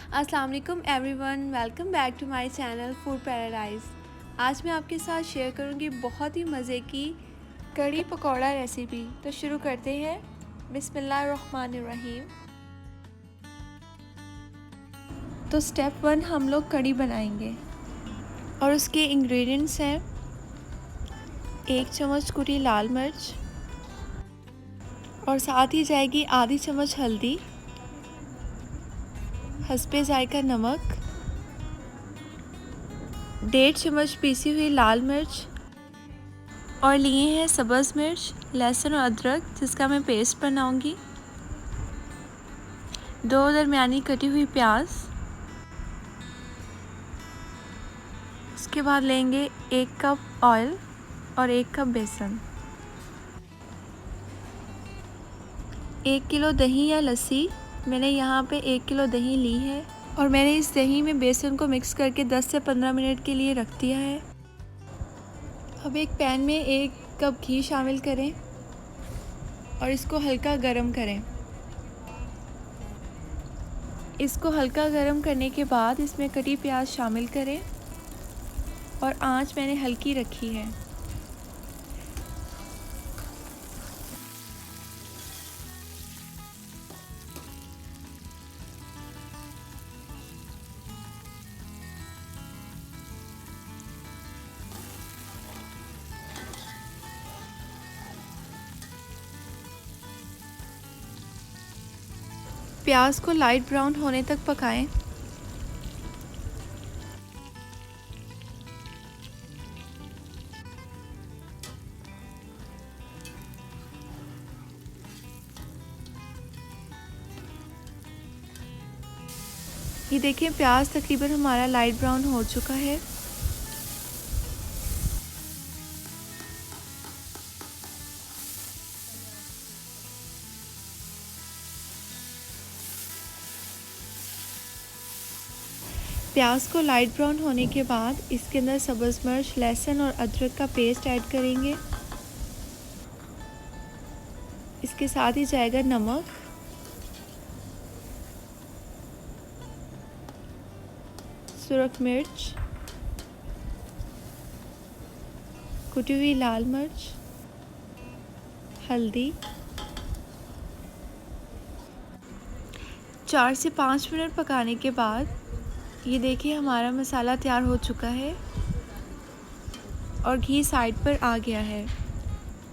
अस्सलाम वालेकुम everyone, welcome back to my channel Food Paradise. आज मैं आपके साथ शेयर करूंगी बहुत ही मज़े की कड़ी पकौड़ा रेसिपी। तो शुरू करते हैं। बिस्मिल्लाहिर्रहमानिर्रहीम। तो स्टेप 1 हम लोग कड़ी बनाएंगे और उसके इंग्रेडिएंट्स हैं 1 चम्मच कुटी लाल मिर्च और साथ ही जाएगी आधी चम्मच हल्दी, हस्बे जायका नमक, 1.5 चम्मच पीसी हुई लाल मिर्च और लिए हैं सब्ज़ मिर्च, लहसुन और अदरक जिसका मैं पेस्ट बनाऊंगी, 2 दरमियानी कटी हुई प्याज। उसके बाद लेंगे 1 कप ऑयल और 1 कप बेसन, 1 किलो दही या लस्सी। मैंने यहाँ पे 1 किलो दही ली है और मैंने इस दही में बेसन को मिक्स करके 10 से 15 मिनट के लिए रख दिया है। अब एक पैन में 1 कप घी शामिल करें और इसको हल्का गरम करें। इसको हल्का गरम करने के बाद इसमें कटी प्याज शामिल करें और आंच मैंने हल्की रखी है। प्याज को लाइट ब्राउन होने तक पकाएं। ये देखिए प्याज तकरीबन हमारा लाइट ब्राउन हो चुका है। प्याज को लाइट ब्राउन होने के बाद इसके अंदर सब्ज़ मिर्च, लहसुन और अदरक का पेस्ट ऐड करेंगे। इसके साथ ही जाएगा नमक, सुरख मिर्च, कुटी हुई लाल मिर्च, हल्दी। 4 से 5 मिनट पकाने के बाद ये देखिए हमारा मसाला तैयार हो चुका है और घी साइड पर आ गया है।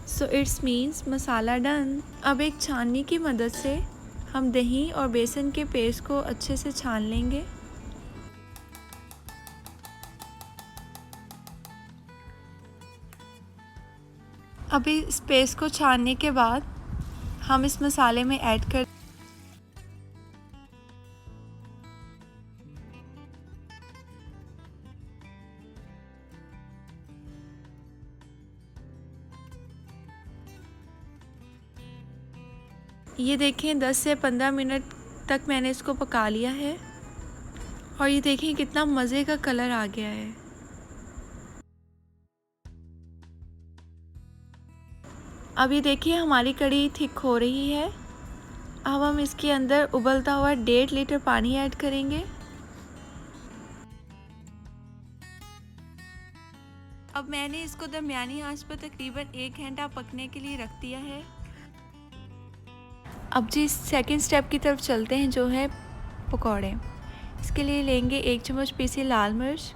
So it's means masala done. अब एक छाननी की मदद से हम दही और बेसन के पेस्ट को अच्छे से छान लेंगे। अभी इस पेस्ट को छानने के बाद हम इस मसाले में ऐड कर ये देखें 10 से 15 मिनट तक मैंने इसको पका लिया है और ये देखें कितना मज़े का कलर आ गया है। अब ये देखिए हमारी कड़ी थिक हो रही है। अब हम इसके अंदर उबलता हुआ 1.5 लीटर पानी ऐड करेंगे। अब मैंने इसको दरमियानी आंच पर तकरीबन 1 घंटा पकने के लिए रख दिया है। अब जी सेकंड स्टेप की तरफ चलते हैं जो है पकौड़े। इसके लिए लेंगे 1 चम्मच पीसी लाल मिर्च,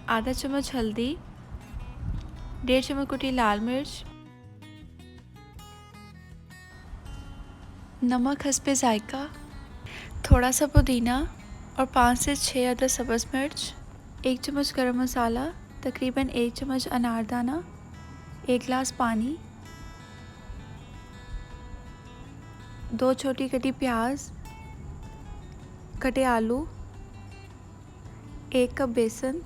आधा चम्मच हल्दी, 1.5 चम्मच कुटी लाल मिर्च, नमक हस्बे जायका, थोड़ा सा पुदीना और 5 से 6 अदद सब्ज़ मिर्च, 1 चम्मच गरम मसाला, तकरीबन 1 चम्मच अनारदाना, 1 गिलास पानी, 2 छोटी कटी प्याज, कटे आलू, 1 कप बेसन,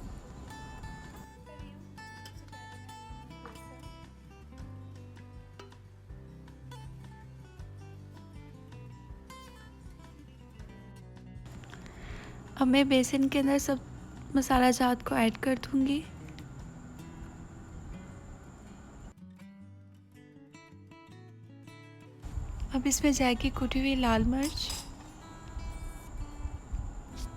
अब मैं बेसन के अंदर सब मसाला जात को ऐड कर दूंगी। अब इसमें जाएगी कुटी हुई लाल मिर्च,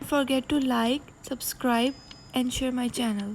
Don't forget to like, subscribe and share my channel.